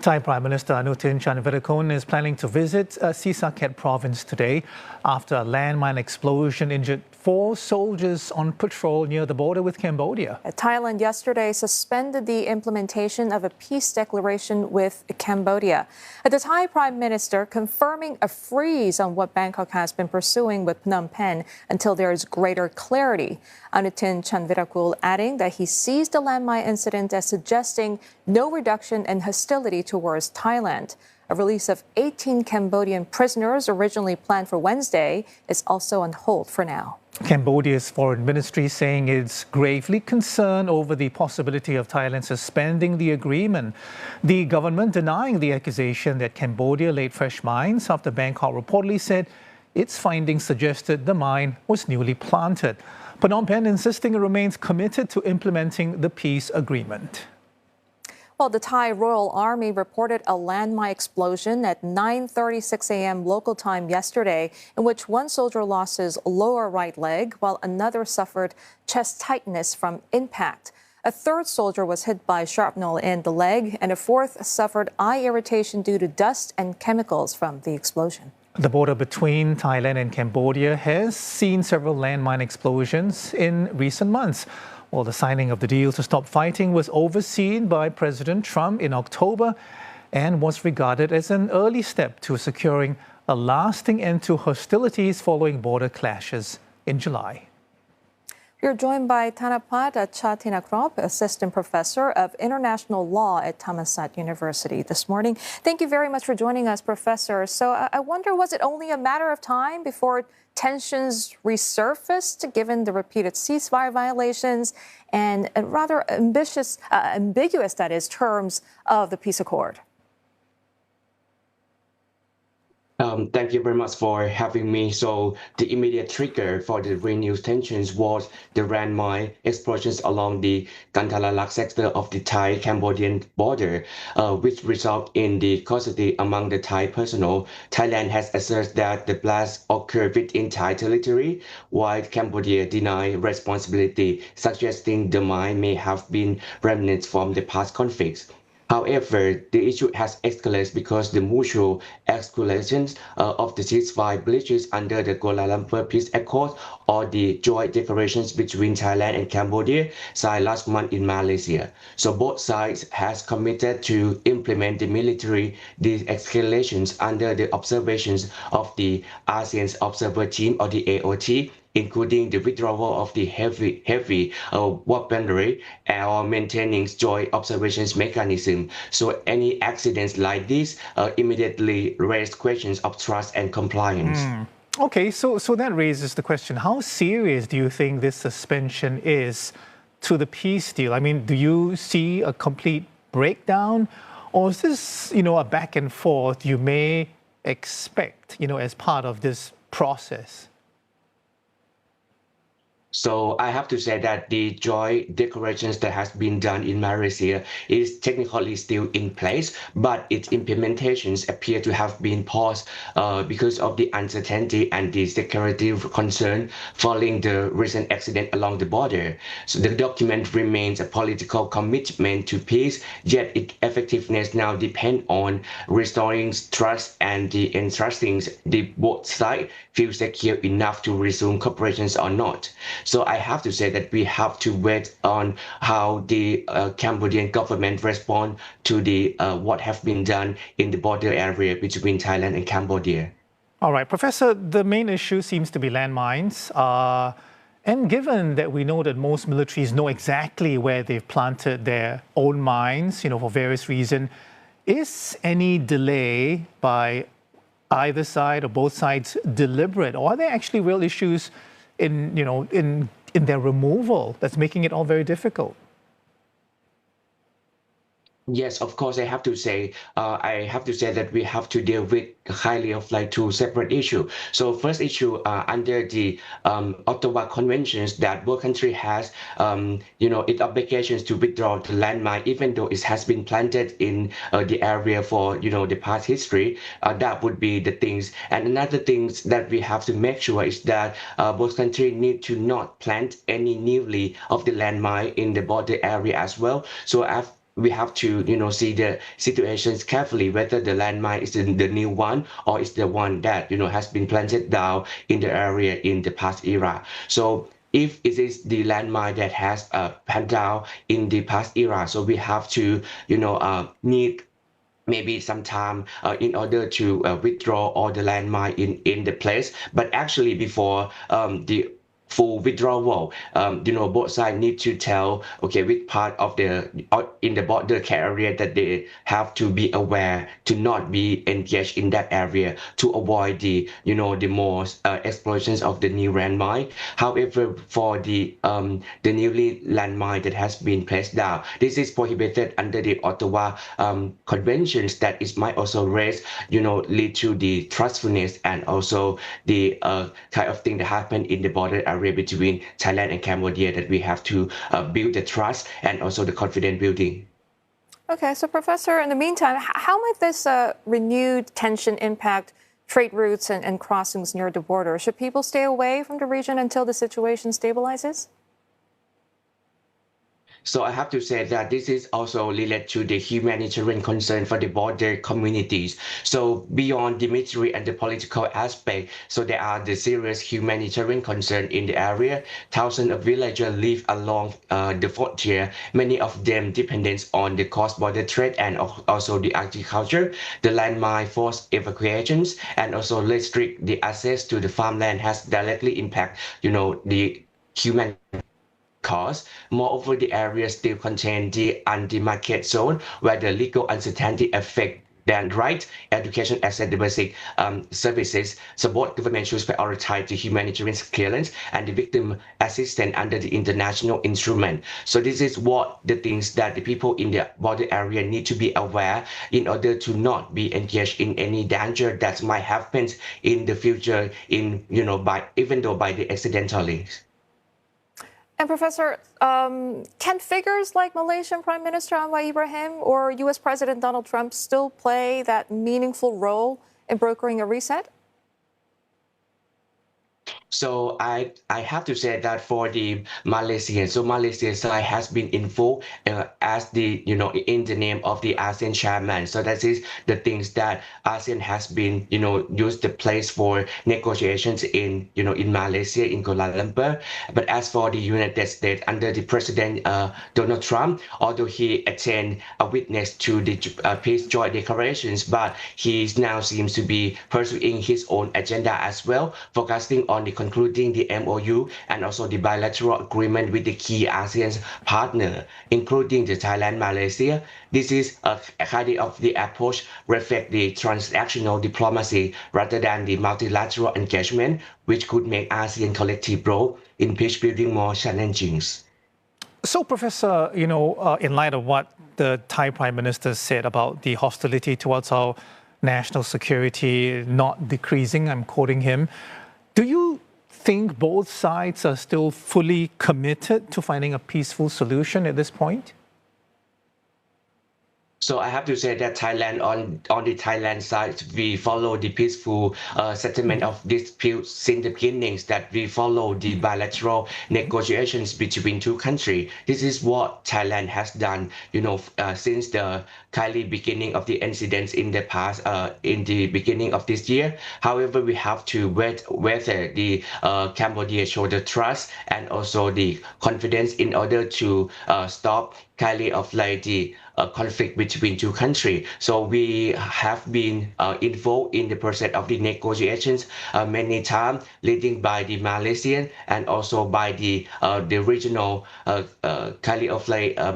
Thai Prime Minister Anutin Charnvirakul is planning to visit Sisaket province today after a landmine explosion injured 4 soldiers on patrol near the border with Cambodia. Thailand yesterday suspended the implementation of a peace declaration with Cambodia. The Thai Prime Minister confirming a freeze on what Bangkok has been pursuing with Phnom Penh until there is greater clarity. Anutin Charnvirakul adding that he sees the landmine incident as suggesting no reduction in hostility towards Thailand. A release of 18 Cambodian prisoners originally planned for Wednesday is also on hold for now. Cambodia's foreign ministry saying it's gravely concerned over the possibility of Thailand suspending the agreement. The government denying the accusation that Cambodia laid fresh mines after Bangkok reportedly said its findings suggested the mine was newly planted. Phnom Penh insisting it remains committed to implementing the peace agreement. Well, the Thai Royal Army reported a landmine explosion at 9:36 a.m. local time yesterday, in which one soldier lost his lower right leg, while another suffered chest tightness from impact. A third soldier was hit by shrapnel in the leg, and a fourth suffered eye irritation due to dust and chemicals from the explosion. The border between Thailand and Cambodia has seen several landmine explosions in recent months. Well, the signing of the deal to stop fighting was overseen by President Trump in October and was regarded as an early step to securing a lasting end to hostilities following border clashes in July. We're joined by Thanapat Chatinakrob, Assistant Professor of International Law at Thammasat University this morning. Thank you very much for joining us, Professor. So I wonder, was it only a matter of time before tensions resurfaced, given the repeated ceasefire violations and rather ambiguous, that is, terms of the peace accord? Thank you very much for having me. So the immediate trigger for the renewed tensions was the landmine explosions along the Kantalalak sector of the Thai-Cambodian border, which result in the casualty among the Thai personnel. Thailand has asserted that the blast occurred within Thai territory, while Cambodia denied responsibility, suggesting the mine may have been remnants from the past conflicts. However, the issue has escalated because the mutual escalations of the ceasefire breaches under the Kuala Lumpur Peace Accord or the joint declarations between Thailand and Cambodia signed last month in Malaysia. So both sides has committed to implement the military de-escalations under the observations of the ASEAN's Observer Team or the AOT, including the withdrawal of the heavy weaponry or maintaining joint observations mechanism. So any accidents like this immediately raise questions of trust and compliance. Okay, so that raises the question, how serious do you think this suspension is to the peace deal? I mean, do you see a complete breakdown, or is this, a back and forth you may expect, as part of this process? So I have to say that the joint declarations that has been done in Malaysia is technically still in place, but its implementations appear to have been paused because of the uncertainty and the security concern following the recent accident along the border. So the document remains a political commitment to peace, yet its effectiveness now depends on restoring trust and the entrusting the both sides feel secure enough to resume cooperations or not. So I have to say that we have to wait on how the Cambodian government respond to the what have been done in the border area between Thailand and Cambodia. All right, Professor, the main issue seems to be landmines. And given that we know that most militaries know exactly where they've planted their own mines, for various reasons, is any delay by either side or both sides deliberate, or are there actually real issues in their removal that's making it all very difficult? Yes, of course, I have to say that we have to deal with highly of like two separate issues. So first issue under the Ottawa Conventions that both country has, its obligations to withdraw the landmine, even though it has been planted in the area for, the past history, that would be the things. And another things that we have to make sure is that both countries need to not plant any newly of the landmine in the border area as well. So we have to, see the situations carefully, whether the landmine is the new one or is the one that, has been planted down in the area in the past era. So if it is the landmine that has planted down in the past era, so we have to, need maybe some time in order to withdraw all the landmine in the place. But actually before the full withdrawal, both sides need to tell, okay, which part of the in the border area that they have to be aware to not be engaged in that area to avoid the, the more explosions of the new landmine. However, for the newly landmine that has been placed down, this is prohibited under the Ottawa conventions that it might also raise, lead to the trustfulness and also the kind of thing that happened in the border area between Thailand and Cambodia, that we have to build the trust and also the confidence building. Okay, so Professor, in the meantime, how might this renewed tension impact trade routes and crossings near the border? Should people stay away from the region until the situation stabilizes? So I have to say that this is also related to the humanitarian concern for the border communities. So beyond the military and the political aspect, so there are the serious humanitarian concern in the area. Thousands of villagers live along the frontier, many of them dependent on the cross-border trade and also the agriculture. The landmine forced evacuations and also restrict the access to the farmland has directly impact, the human cause. Moreover, the area still contains the anti-market zone where the legal uncertainty affects then right education access to basic services. So both governments should prioritize the humanitarian clearance and the victim assistance under the international instrument. So this is what the things that the people in the border area need to be aware in order to not be engaged in any danger that might happen in the future even though by the accidentally. And Professor, can figures like Malaysian Prime Minister Anwar Ibrahim or U.S. President Donald Trump still play that meaningful role in brokering a reset? So I have to say that for the Malaysian, so Malaysia side has been involved as the, in the name of the ASEAN chairman. So that is the things that ASEAN has been, used the place for negotiations in, in Malaysia, in Kuala Lumpur. But as for the United States under the President Donald Trump, although he attained a witness to the peace joint declarations, but he now seems to be pursuing his own agenda as well, focusing on the concluding the MOU and also the bilateral agreement with the key ASEAN partner, including the Thailand, Malaysia. This is a kind of the approach reflect the transactional diplomacy rather than the multilateral engagement, which could make ASEAN collective role in peace building more challenging. So, Professor, in light of what the Thai Prime Minister said about the hostility towards our national security not decreasing, I'm quoting him, do you think both sides are still fully committed to finding a peaceful solution at this point? So I have to say that Thailand, on the Thailand side, we follow the peaceful settlement of disputes since the beginnings, that we follow the bilateral negotiations between two countries. This is what Thailand has done, since the beginning of the incidents in the past, in the beginning of this year. However, we have to wait whether the Cambodia show the trust and also the confidence in order to stop the conflict between two countries. So we have been involved in the process of the negotiations many times, leading by the Malaysian and also by the regional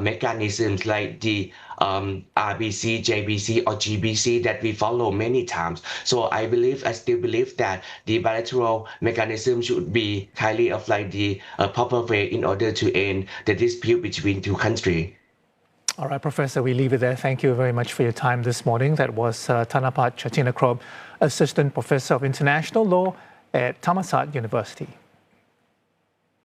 mechanisms like the RBC, JBC or GBC that we follow many times. So I still believe that the bilateral mechanism should be the proper way in order to end the dispute between two countries. All right, Professor, we leave it there. Thank you very much for your time this morning. That was Thanapat Chatinakrob, Assistant Professor of International Law at Thammasat University.